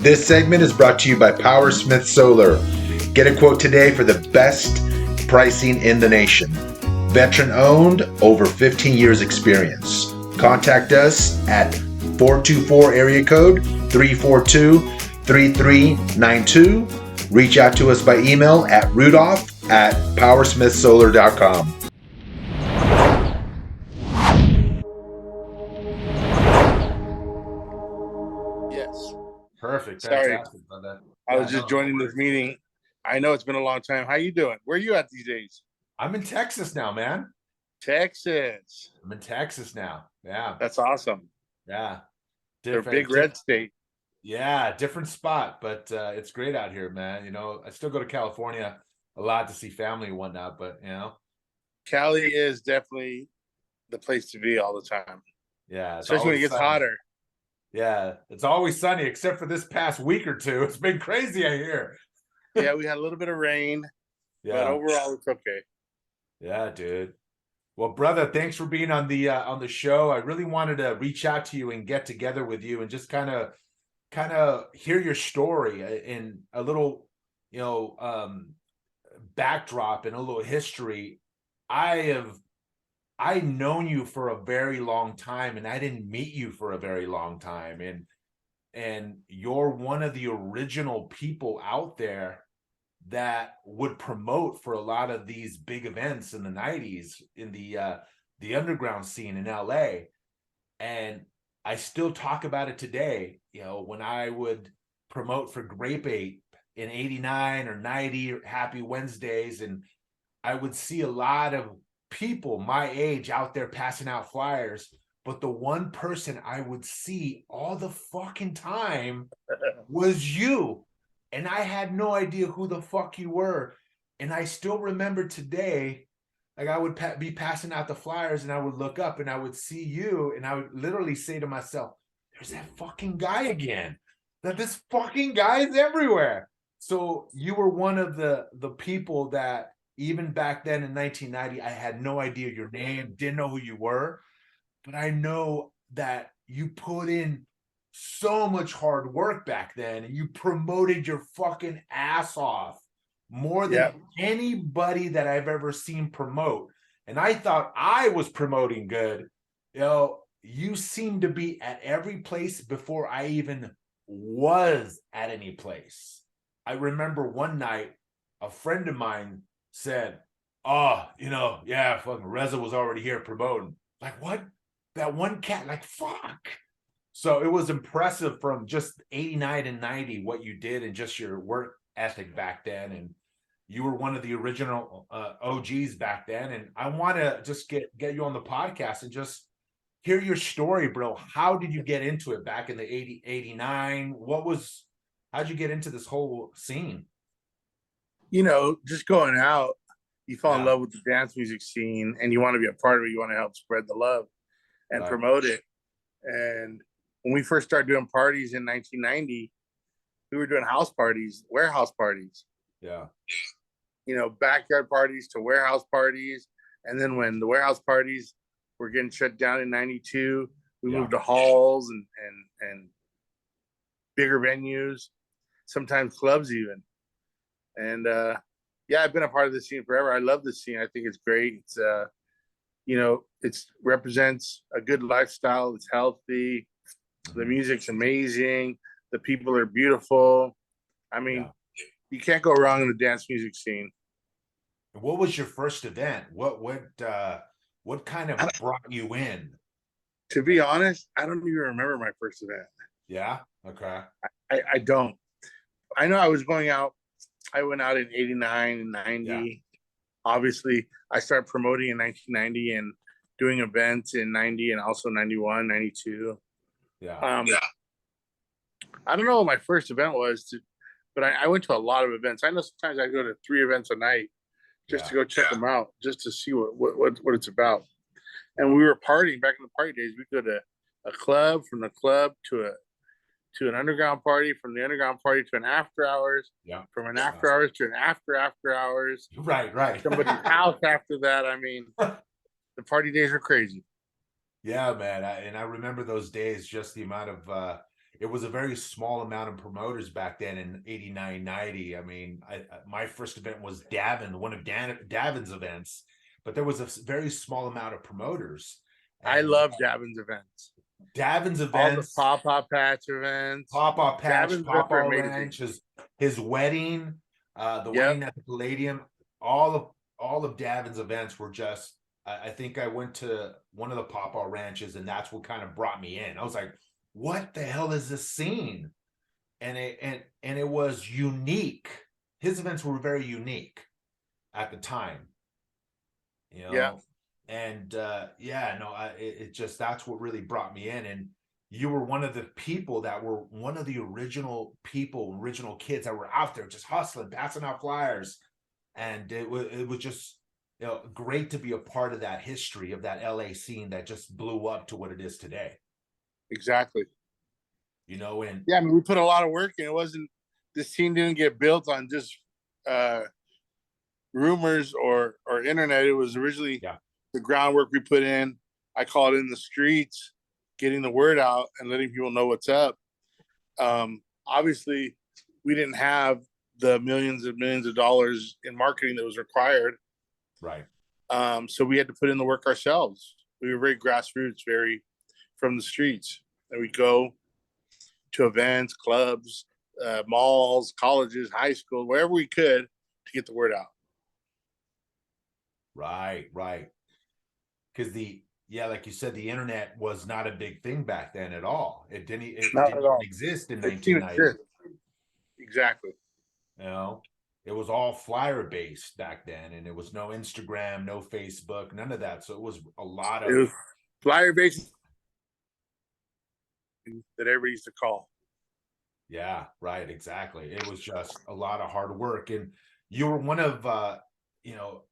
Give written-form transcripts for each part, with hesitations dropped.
This segment is brought to you by Powersmith Solar. Get a quote today for the best pricing in the nation. Veteran owned, over 15 years experience. Contact us at 424 area code 342-3392. Reach out to us by email at rudolph@powersmithsolar.com. Yes. Perfect. Sorry. Fantastic, brother. I was just joining this meeting. I know it's been a long time. How you doing? Where are you at these days? I'm in Texas now, man. Texas. I'm in Texas now. Yeah. That's awesome. Yeah. They're big red state. Yeah, different spot, but it's great out here, man. You know, I still go to California a lot to see family and whatnot, but you know, Cali is definitely the place to be all the time. yeah, Especially when it gets hotter. Yeah, it's always sunny, except for this past week or two. It's been crazy, I hear. Yeah, we had a little bit of rain, but overall it's okay. Yeah, dude. Well, brother, thanks for being on the show. I really wanted to reach out to you and get together with you and just kind of hear your story and a little, backdrop and a little history. I known you for a very long time, and I didn't meet you for a very long time, and you're one of the original people out there that would promote for a lot of these big events in the 90s in the underground scene in LA. And I still talk about it today. You know, when I would promote for Grape Ape in 89 or 90 Happy Wednesdays, and I would see a lot of people my age out there passing out flyers, but the one person I would see all the fucking time was you. And I had no idea who the fuck you were. And I still remember today, like I would be passing out the flyers and I would look up and I would see you and I would literally say to myself, there's that fucking guy again. That this fucking guy is everywhere. So you were one of the people that even back then in 1990, I had no idea your name, didn't know who you were. But I know that you put in so much hard work back then and you promoted your fucking ass off more than anybody that I've ever seen promote. And I thought I was promoting good. You know, you seem to be at every place before I even was at any place. I remember one night a friend of mine said, oh, fucking Reza was already here promoting. Like, what? That one cat, like, fuck. So it was impressive from just 89 and 90 what you did and just your work ethic back then. And you were one of the original OGs back then. And I want to just get you on the podcast and just hear your story, bro. How did you get into it back in the 80, 89? How'd you get into this whole scene? You know, just going out, you fall in love with the dance music scene and you want to be a part of it. You want to help spread the love and promote it. And when we first started doing parties in 1990, we were doing house parties, warehouse parties. Yeah. You know, backyard parties to warehouse parties. And then when the warehouse parties were getting shut down in 92, we moved to halls and bigger venues, sometimes clubs even. And I've been a part of the scene forever. I love the scene. I think it's great. It's it represents a good lifestyle. It's healthy. The music's amazing. The people are beautiful. I mean, you can't go wrong in the dance music scene. What was your first event? What kind of brought you in? To be honest, I don't even remember my first event. Yeah? Okay. I don't. I know I was going out. I went out in 89 and 90. Yeah. Obviously, I started promoting in 1990 and doing events in 90 and also 91, 92. Yeah. I don't know what my first event was, but I went to a lot of events. I know sometimes I go to 3 events a night just to go check them out, just to see what it's about. And we were partying back in the party days. We go to a club, from the club to an underground party, from the underground party to an after hours, from an after hours to an after hours. Right. Somebody's house after that. I mean, the party days are crazy. Yeah, man. I remember those days, just the amount of it was a very small amount of promoters back then in 89, 90. I mean, my first event was Davin, one of Davin's events, but there was a very small amount of promoters. I And love Davin's events. Davin's All the events, Pawpaw Patch events. Pawpaw Patch, Davin's events are Pawpaw amazing. Ranch, his wedding, the Yep. wedding at the Palladium, all of Davin's events were just. I think I went to one of the Pawpaw ranches, and that's what kind of brought me in. I was like, "What the hell is this scene?" And it was unique. His events were very unique at the time, you Yeah. know. And yeah, no, it just that's what really brought me in. And you were one of the people that were one of the original people, original kids that were out there just hustling, passing out flyers, and it was just great to be a part of that history of that LA scene that just blew up to what it is today. Exactly. And Yeah, I mean, we put a lot of work in. It wasn't this team didn't get built on just uh rumors or internet. It was originally yeah, the groundwork we put in. I call it in the streets, getting the word out and letting people know what's up. Obviously, we didn't have the millions and millions of dollars in marketing that was required. right. So we had to put in the work ourselves. We were very grassroots, very from the streets. And we go to events, clubs, malls, colleges, high school, wherever we could to get the word out. Right. Because like you said, the internet was not a big thing back then at all. It Not didn't at even all. exist in It didn't even 1990. exist. Exactly. You know, it was all flyer based back then, and it was no Instagram, no Facebook, none of that. So it was a lot It of. was flyer based that everybody used to call. Yeah, right, exactly. It was just a lot of hard work. And you were one of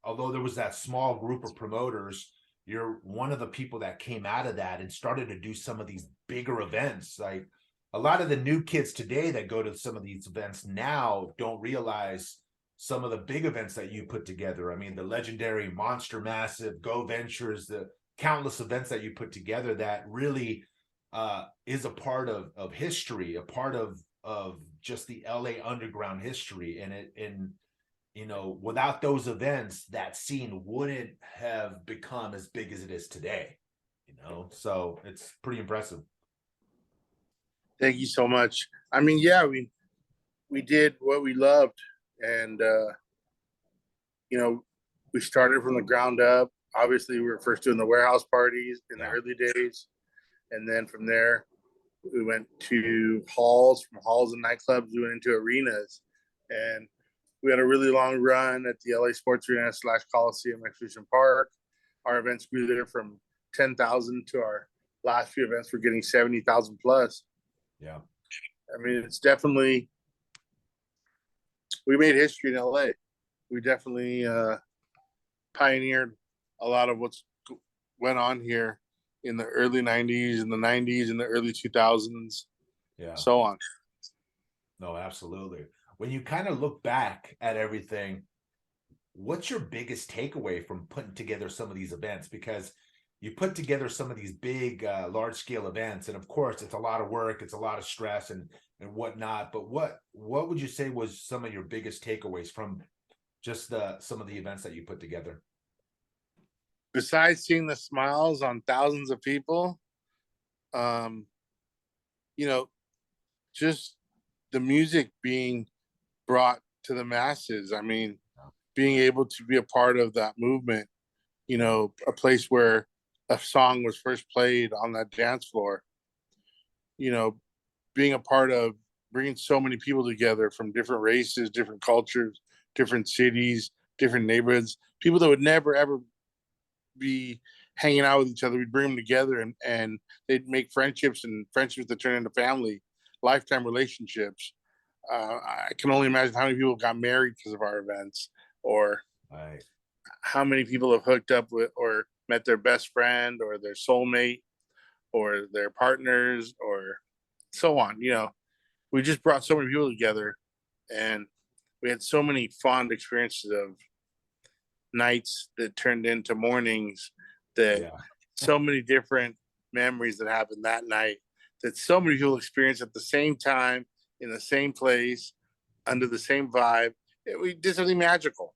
although there was that small group of promoters, you're one of the people that came out of that and started to do some of these bigger events. Like a lot of the new kids today that go to some of these events now don't realize some of the big events that you put together. I mean, the legendary Monster Massive, Go Ventures, the countless events that you put together that really is a part of history, a part of just the LA underground history. Without those events, that scene wouldn't have become as big as it is today. So it's pretty impressive. Thank you so much. I mean, yeah, we did what we loved, and we started from the ground up. Obviously, we were first doing the warehouse parties in the Yeah. early days, and then from there, we went to halls. From halls and nightclubs, we went into arenas, and we had a really long run at the LA Sports Arena / Coliseum Exhibition Park. Our events grew there from 10,000 to our last few events. We're getting 70,000 plus. Yeah. I mean, it's definitely we made history in LA. We definitely pioneered a lot of what's went on here in the early 90s and the 90s and the early 2000s, Yeah. so on. No, absolutely. When you kind of look back at everything, what's your biggest takeaway from putting together some of these events? Because you put together some of these big, large scale events, and of course, it's a lot of work, it's a lot of stress and whatnot. But what would you say was some of your biggest takeaways from just some of the events that you put together? Besides seeing the smiles on thousands of people, um, just the music being brought to the masses. I mean, being able to be a part of that movement, a place where a song was first played on that dance floor, being a part of bringing so many people together from different races, different cultures, different cities, different neighborhoods, people that would never ever be hanging out with each other. We'd bring them together and they'd make friendships and friendships that turn into family, lifetime relationships. I can only imagine how many people got married because of our events, or Right. how many people have hooked up with or met their best friend or their soulmate or their partners or so on. We just brought so many people together, and we had so many fond experiences of nights that turned into mornings, that Yeah. so many different memories that happened that night that so many people experience at the same time, in the same place, under the same vibe. We did something magical.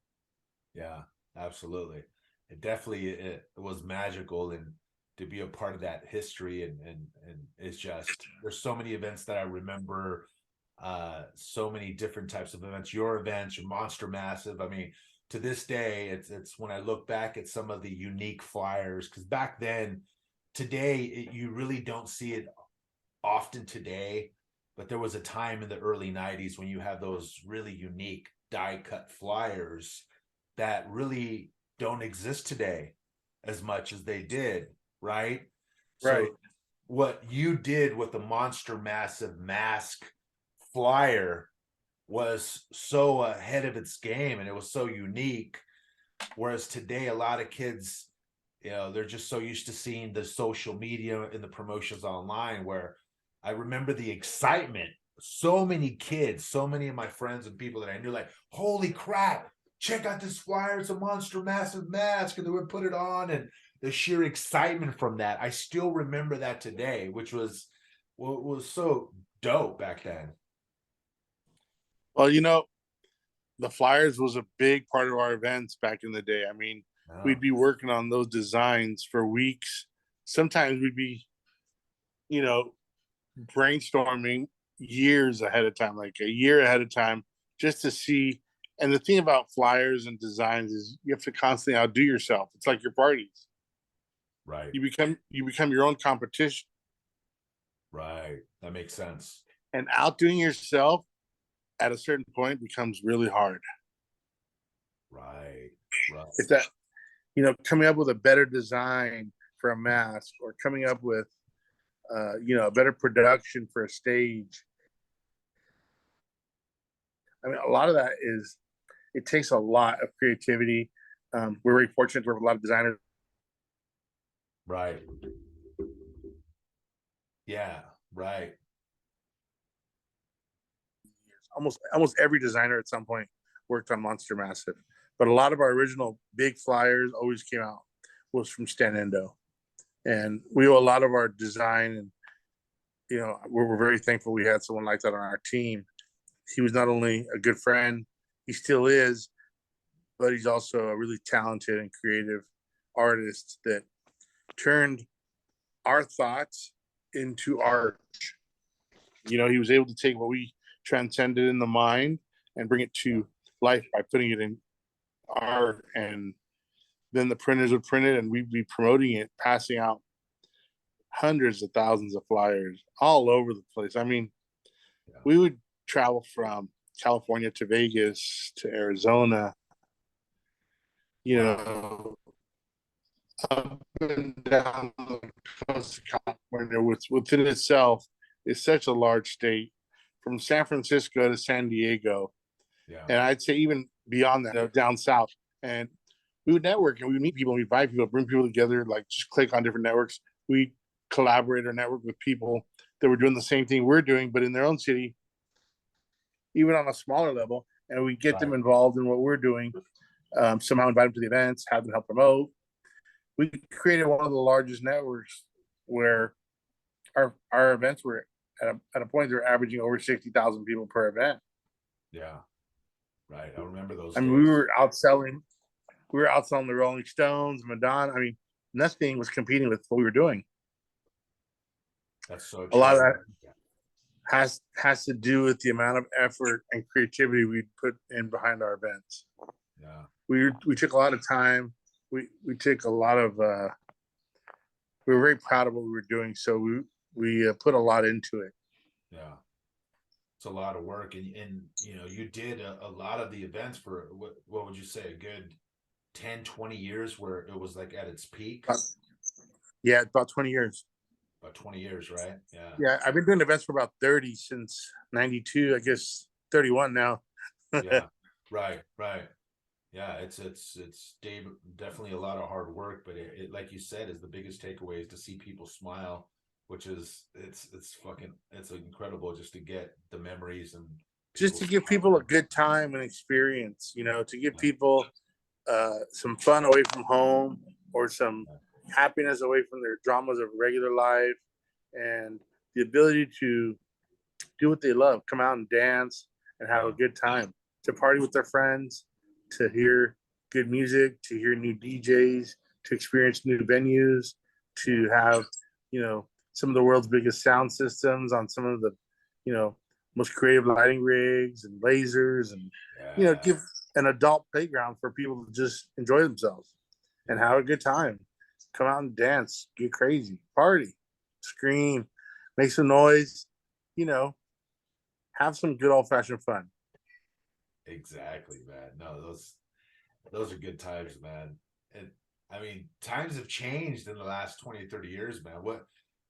Yeah, absolutely. It definitely it was magical, and to be a part of that history, and it's just there's so many events that I remember, so many different types of events, your events, your Monster Massive. I mean, to this day, it's when I look back at some of the unique flyers, because back then, today you really don't see it often today, but there was a time in the early 90s when you had those really unique die cut flyers that really don't exist today as much as they did, right? Right. So what you did with the Monster Massive mask flyer was so ahead of its game, and it was so unique. Whereas today, a lot of kids, they're just so used to seeing the social media and the promotions online, where I remember the excitement. So many kids, so many of my friends and people that I knew, like, holy crap, check out this flyer. It's a Monster Massive mask. And they would put it on, and the sheer excitement from that. I still remember that today, which was so dope back then. Well, the flyers was a big part of our events back in the day. I mean, Oh, we'd be working on those designs for weeks. Sometimes we'd be, you know, brainstorming years ahead of time, like a year ahead of time, just to see. And the thing about flyers and designs is you have to constantly outdo yourself. It's like your parties. right, You become your own competition, right. That makes sense. and outdoing yourself at a certain point becomes really hard. Right, right, If that coming up with a better design for a mask, or coming up with a better production for a stage. I mean, a lot of that is, it takes a lot of creativity. We're very fortunate to work with a lot of designers. right. Yeah, right. Almost every designer at some point worked on Monster Massive, but a lot of our original big flyers always came out was from Stan Endo, and we owe a lot of our design. And we're very thankful we had someone like that on our team. He was not only a good friend, he still is, but he's also a really talented and creative artist that turned our thoughts into art. He was able to take what we transcended in the mind and bring it to life by putting it in art. And then the printers would print it, and we'd be promoting it, passing out hundreds of thousands of flyers all over the place. I mean, we would travel from California to Vegas to Arizona, you Wow. know, up and down the coast of California, which within itself is such a large state, from San Francisco to San Diego. Yeah. And I'd say even beyond that, down south. And we would network, and we would meet people, and we invite people, bring people together, like just click on different networks. We collaborate or network with people that were doing the same thing we're doing, but in their own city, even on a smaller level. And we get them Right. involved in what we're doing. Somehow invite them to the events, have them help promote. We created one of the largest networks where our events were at a point they were averaging over 60,000 people per event. Yeah. Right. I remember those I mean, we days. were outselling the Rolling Stones, Madonna. I mean, nothing was competing with what we were doing. That's so A lot of true. that has to do with the amount of effort and creativity we put in behind our events. Yeah. We took a lot of time. We took a lot of. We were very proud of what we were doing, so we put a lot into it. Yeah. It's a lot of work, and you did a lot of the events for what would you say, a good 10-20 years, where it was like at its peak. Yeah, about 20 years. About 20 years, right? Yeah. Yeah, I've been doing events for about 30 since 92. I guess 31 now. Yeah. Right. Right. Yeah. It's definitely a lot of hard work, but it like you said, is the biggest takeaway is to see people smile, which is it's incredible just to get the memories and Just people to give smiling. people a good time and experience, to give people some fun away from home, or some happiness away from their dramas of regular life. And the ability to do what they love, come out and dance and have a Yeah. good time, to party with their friends, to hear good music, to hear new DJs, to experience new venues, Yeah. to have, some of the world's biggest sound systems on some of the, most creative lighting rigs and lasers, and, Yeah. give an adult playground for people to just enjoy themselves and Yeah. have a good time. Come out and dance, get crazy, party, scream, make some noise, you know, have some good old fashioned fun. Exactly, man. No, those are good times, man. And I mean, times have changed in the last 20, 30 years, man. What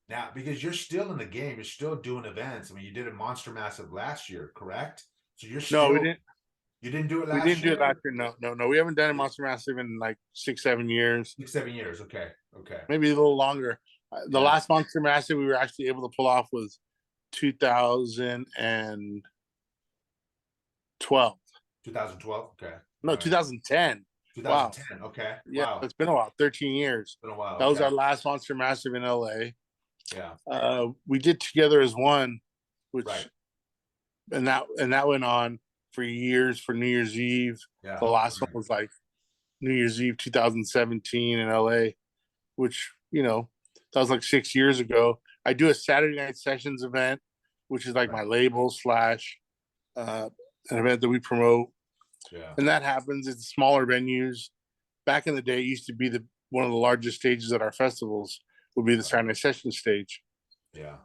now? Because you're still in the game, you're still doing events. I mean, you did a Monster Massive last year, correct? So you're No, we still didn't. you didn't do it We last didn't do it last year? year. No, no, no. We haven't done a Monster Massive in like 6, 7 years, 6, 7 years. Okay. Okay. maybe a little longer. The Yeah. last Monster Massive we were actually able to pull off was 2012. 2012. Okay. No, All right. 2010. Wow. 2010. Okay. Yeah, Wow. it's been a while. 13 years. Been a while. That was Okay. our last Monster Massive in LA. Yeah. We did Together as One, which Right. and that went on for years for New Year's Eve. Yeah. The last one Right. was like New Year's Eve 2017 in LA, which that was like 6 years ago. I do a Saturday Night Sessions event, which is like Right. my label slash an event that we promote, Yeah. and that happens in smaller venues. Back in the day, it used to be the one of the largest stages at our festivals would be the Right. Saturday Night Sessions stage. Yeah.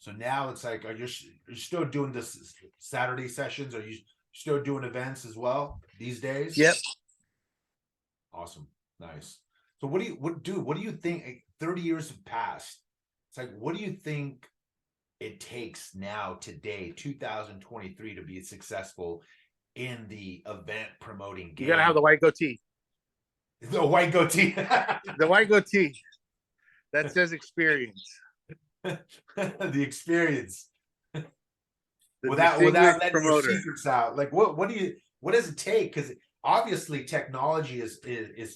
So now it's like, are you still doing this Saturday sessions? Are you still doing events as well these days? Yep. Awesome. Nice. So what do you think 30 years have passed? It's like, what do you think it takes now today, 2023, to be successful in the event promoting You gotta have game? the white goatee. The white goatee. The white goatee. That says experience. The experience. The Without distinguished letting your promoter. secrets out. Like what does it take? Because obviously technology is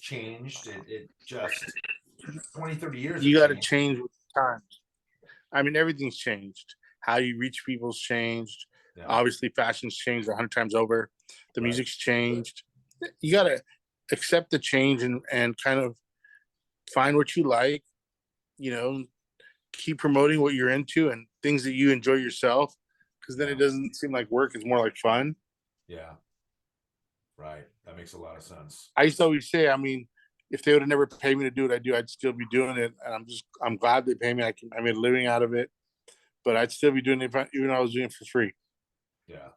changed. It just 20, 30 years have You got to changed. change with the times. I mean, everything's changed. How you reach people's changed. Yeah. Obviously, fashion's changed 100 times over. The Right. music's changed. You got to accept the change and kind of find what you like. Keep promoting what you're into and things that you enjoy yourself, because then Yeah. it doesn't seem like work. It's more like fun. Yeah. Right. That makes a lot of sense. I used to always say, I mean, if they would have never paid me to do what I do, I'd still be doing it. And I'm glad they pay me. I made a living out of it, but I'd still be doing it even though I was doing it for free. Yeah.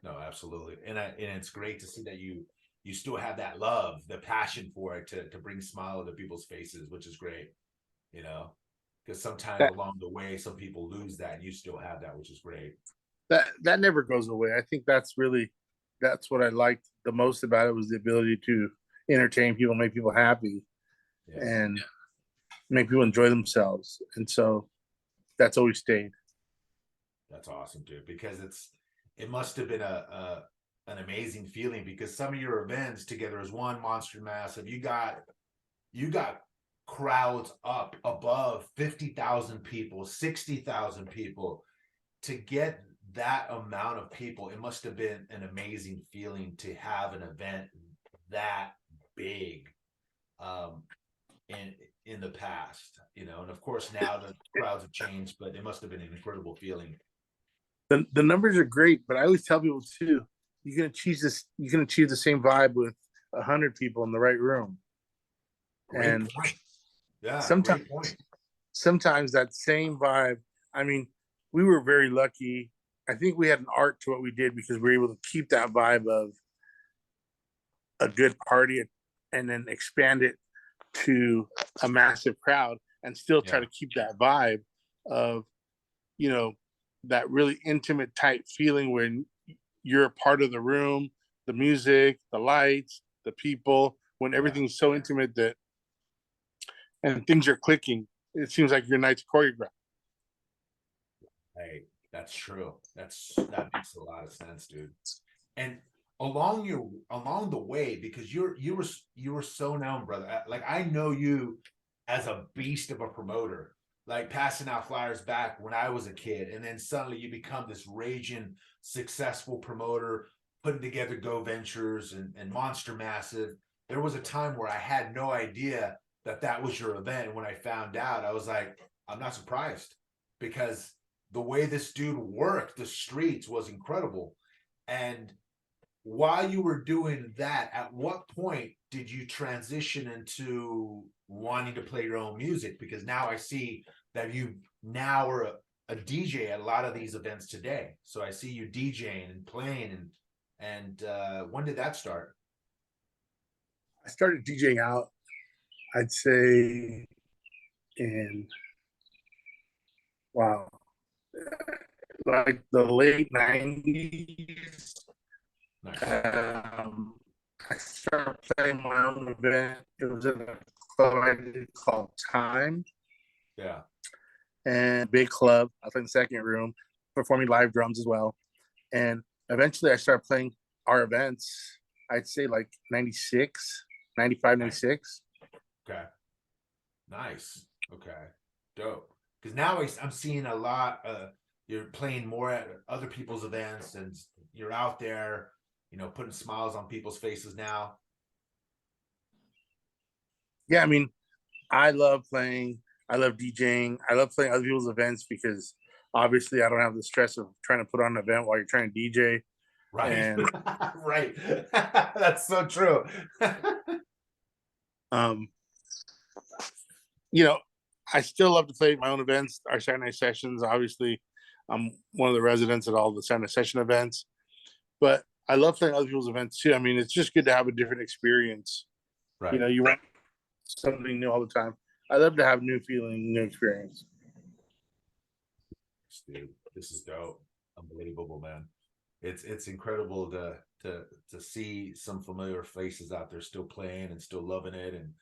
No, absolutely. And it's great to see that you still have that love, the passion for it to bring smile to people's faces, which is great, you know, because sometimes That along the way, some people lose that and you still have that, which is great. that never goes away. I think that's what I liked the most about it, was the ability to entertain people, make people happy, Yeah. and make people enjoy themselves. And so that's always stayed. That's awesome, dude, because it must have been an amazing feeling, because some of your events Together as One, Monster Massive, you got crowds up above 50,000 people, 60,000 people. To get that amount of people, it must have been an amazing feeling to have an event that big in the past, and of course now the crowds have changed, but it must have been an incredible feeling. The numbers are great, but I always tell people too, you can achieve this. You can achieve the same vibe with 100 people in the right room. Great And point. Yeah, sometimes great point. sometimes that same vibe. I mean, we were very lucky. I think we had an art to what we did, because we were able to keep that vibe of a good party and then expand it to a massive crowd and still try Yeah. to keep that vibe of, you know, that really intimate type feeling when you're a part of the room, the music, the lights, the people, when Yeah. everything's so intimate that and things are clicking. It seems like your night's choreographed. Hey, that's true. That makes a lot of sense, dude. And along the way, because you were so known, brother. Like I know you as a beast of a promoter. like passing out flyers back when I was a kid, and then suddenly you become this raging successful promoter, putting together Go Ventures and Monster Massive. There was a time where I had no idea that that was your event, and when I found out, I was like, I'm not surprised, because the way this dude worked the streets was incredible. And while you were doing that, at what point did you transition into wanting to play your own music? Because now I see that you now are a DJ at a lot of these events today. So I see you DJing and playing, and when did that start? I started DJing out, I'd say, in wow, like the late 90s. Nice. I started playing my own event. It was in a club I did called Time Yeah. and big club. I was in the second room, performing live drums as well. And eventually I started playing our events, I'd say like 96, 95, 96. Okay. Nice. Okay. Dope. Because now I'm seeing a lot. You're playing more at other people's events, and you're out there, putting smiles on people's faces now. Yeah, I mean, I love playing. I love DJing. I love playing other people's events because obviously I don't have the stress of trying to put on an event while you're trying to DJ. Right. And Right. That's so true. um, you know, I still love to play my own events, our Saturday night sessions. Obviously, I'm one of the residents at all the Saturday night session events, but I love playing other people's events too. I mean, it's just good to have a different experience. Right. You want something new all the time. I love to have new feeling, new experience. Dude, this is dope. Unbelievable, man. It's incredible to see some familiar faces out there still playing and still loving it, and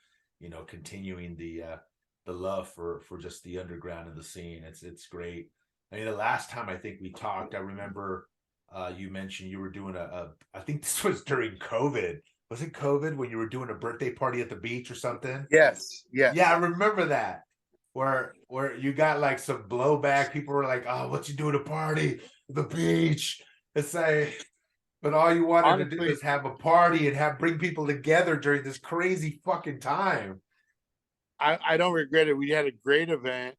continuing the love for just the underground and the scene. It's great. I mean, the last time I think we talked, I remember you mentioned you were doing I think this was during COVID. Was it COVID when you were doing a birthday party at the beach or something? Yes, yes. Yeah, I remember that. Where you got like some blowback. People were like, "Oh, what you doing at a party at the beach?" It's like, but all you wanted to do Honestly, is have a party and bring people together during this crazy fucking time. I don't regret it. We had a great event.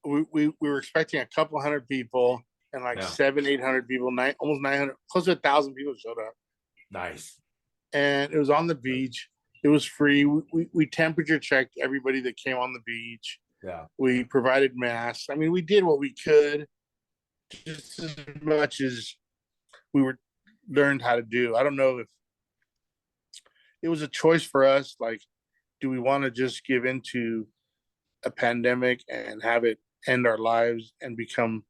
We were expecting a couple hundred people, and like Yeah, 700, 800 people, almost 900, close to 1,000 people showed up. nice. And it was on the beach. It was free. We temperature checked everybody that came on the beach. Yeah, We provided masks. I mean, we did what we could, just as much as we were learned how to do. I don't know if it was a choice for us. Like, do we want to just give into a pandemic and have it end our lives and become,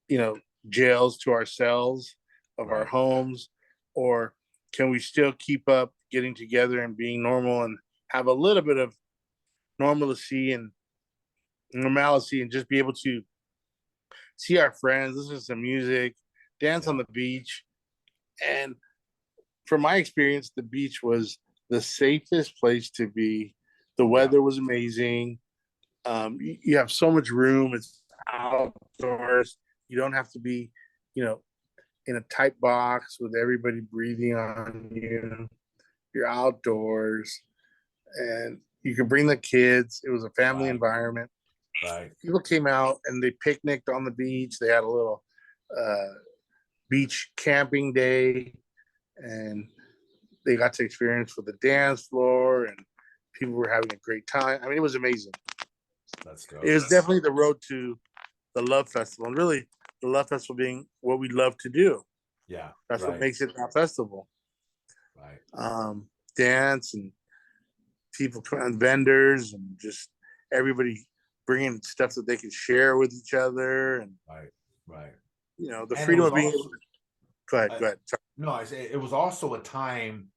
you know, jails to ourselves of our right, homes, or can we still keep up getting together and being normal and have a little bit of normalcy and normalcy and just be able to see our friends, listen to some music, dance on yeah, the beach. And from my experience, the beach was the safest place to be. The yeah, weather was amazing. You have so much room. It's outdoors. You don't have to be, you know, in a tight box with everybody breathing on you. You're outdoors, and you can bring the kids. It was a family right, environment. right, People came out and they picnicked on the beach. They had a little uh, beach camping day, and they got to experience with the dance floor, and people were having a great time. I mean, it was amazing. that's It dope. was definitely the road to the Love Festival, and really the Love Festival being what we love to do. Yeah, That's what right, makes it that festival. right. Dance and people and vendors and just everybody bringing stuff that they can share with each other, and Right, right. the And it freedom was of being able also to go ahead, uh, go ahead. Sorry. no, I say it was also a time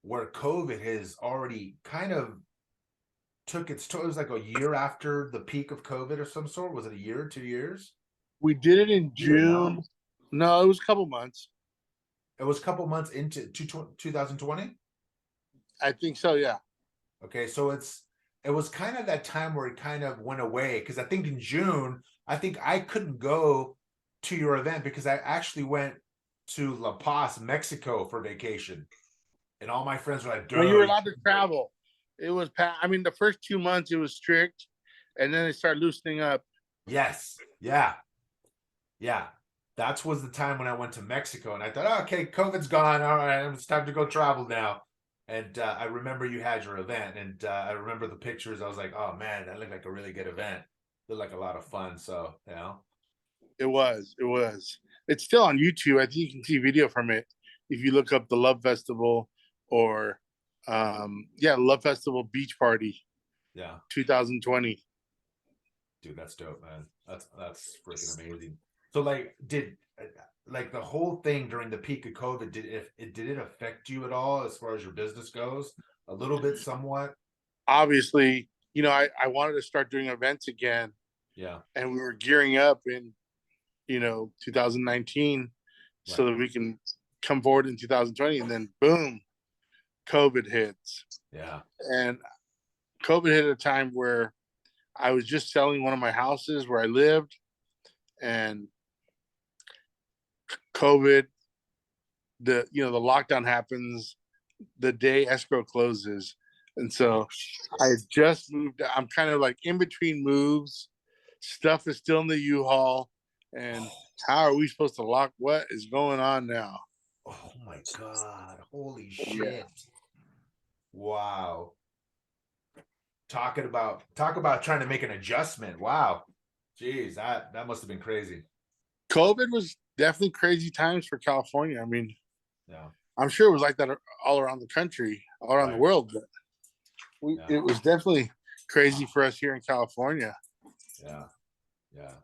where COVID has already kind of took its toll. It was like a year after the peak of COVID or some sort. Was it a year, 2 years? We did it in Year, no? June. No, it was a couple months. It was a couple months into 2020. I think so. Yeah. Okay, so it was kind of that time where it kind of went away, because I think in June, I think I couldn't go to your event because I actually went to La Paz, Mexico for vacation. And all my friends were like, When you were dude, allowed to travel, it was. I mean, the first 2 months it was strict, and then it started loosening up. yes, yeah, yeah. That was the time when I went to Mexico, and I thought, oh, okay, COVID's gone. All right, it's time to go travel now. And I remember you had your event, and I remember the pictures. I was like, oh man, that looked like a really good event. Looked like a lot of fun. So, you know, It was. It was. It's still on YouTube. I think you can see video from it if you look up the Love Festival or, yeah, Love Festival Beach Party yeah, 2020. dude, that's dope, man. That's freaking amazing. So, like, did like the whole thing during the peak of COVID, did it affect you at all as far as your business goes? A little bit, somewhat. Obviously, I wanted to start doing events again, Yeah, and we were gearing up in 2019 so right. that we can come forward in 2020, and then boom, COVID hits. Yeah, And COVID hit at a time where I was just selling one of my houses where I lived, and COVID, the lockdown happens the day escrow closes. And so I had just moved. I'm kind of like in between moves. Stuff is still in the U-Haul. And how are we supposed to lock? What is going on now? oh my God. Holy Yeah. shit. Wow. Talk about trying to make an adjustment. Wow. Jeez, that must have been crazy. COVID was definitely crazy times for California. I mean, Yeah. I'm sure it was like that all around the country, all around the Right. world, but Yeah. it was definitely crazy for us here in California. Yeah. Yeah.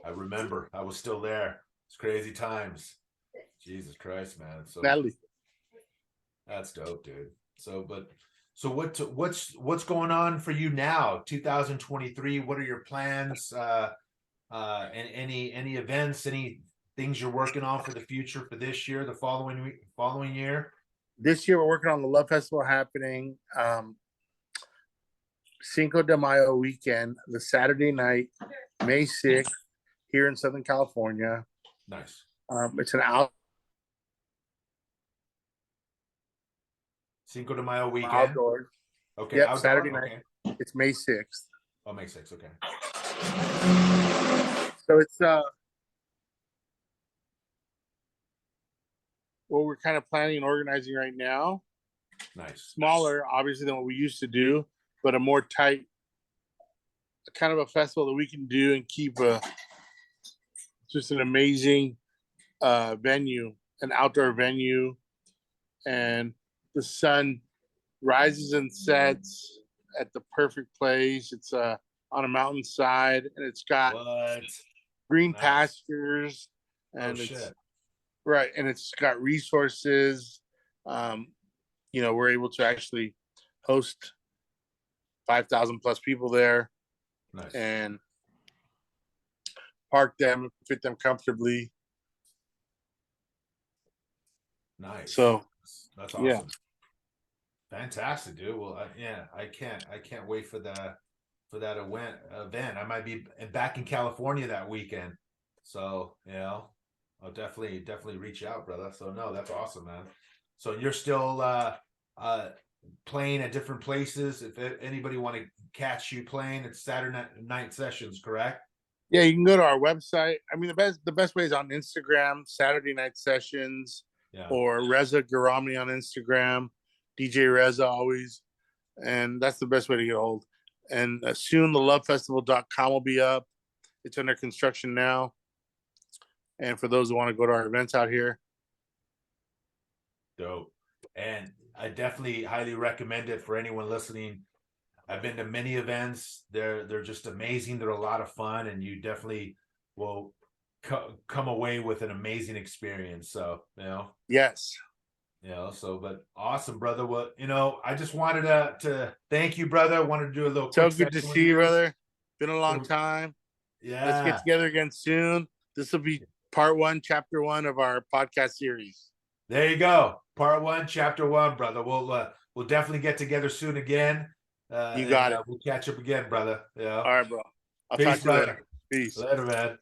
I remember. I was still there. It's crazy times. Jesus Christ, man. So Natalie, that's dope, dude. So what's going on for you now? 2023. What are your plans? And any events, any things you're working on for the future for this year, the following year? this year we're working on the Love Festival happening. Cinco de Mayo weekend, the Saturday night, May 6th, here in Southern California. Nice. It's an out Cinco de Mayo weekend. outdoor. Okay, Yep, outdoor. Saturday night. Okay. It's May 6th. Oh, May 6th. Okay. So it's what we're kind of planning and organizing right now. Nice. Smaller, obviously, than what we used to do, but a more tight kind of a festival that we can do and keep just an amazing venue, an outdoor venue, and the sun rises and sets at the perfect place. It's on a mountainside, and it's got What? green Nice. pastures, Oh and it's shit. right, and it's got resources. We're able to actually host 5,000 plus people there Nice. and park them, fit them comfortably. Nice. So That's yeah, awesome. Fantastic, dude. Well, yeah, I can't wait for that event. I might be back in California that weekend, so I'll definitely reach out, brother. So no, that's awesome, man. So you're still playing at different places. If anybody want to catch you playing, it's Saturday night sessions, correct? yeah, you can go to our website. I mean, the best way is on Instagram, Saturday Night Sessions, Yeah, or Reza Gerami on Instagram, DJ Reza always, and that's the best way to get a hold. And soon the lovefestival.com will be up. It's under construction now. And for those who want to go to our events out here, dope. And I definitely highly recommend it for anyone listening. I've been to many events. They're just amazing. They're a lot of fun, and you definitely will come away with an amazing experience. So yes. but awesome, brother. Well, I just wanted to thank you, brother. I wanted to do a little So quick good to session with see you, you. brother. Been a long time. Let's get Yeah, together again soon. This will be part one, chapter one of our podcast series. there you go. Part 1, chapter 1, brother. We'll definitely get together soon again. You got it. We'll catch up again, brother. Yeah. All right, bro. I'll Peace, talk to you brother. later. Peace. Later, man.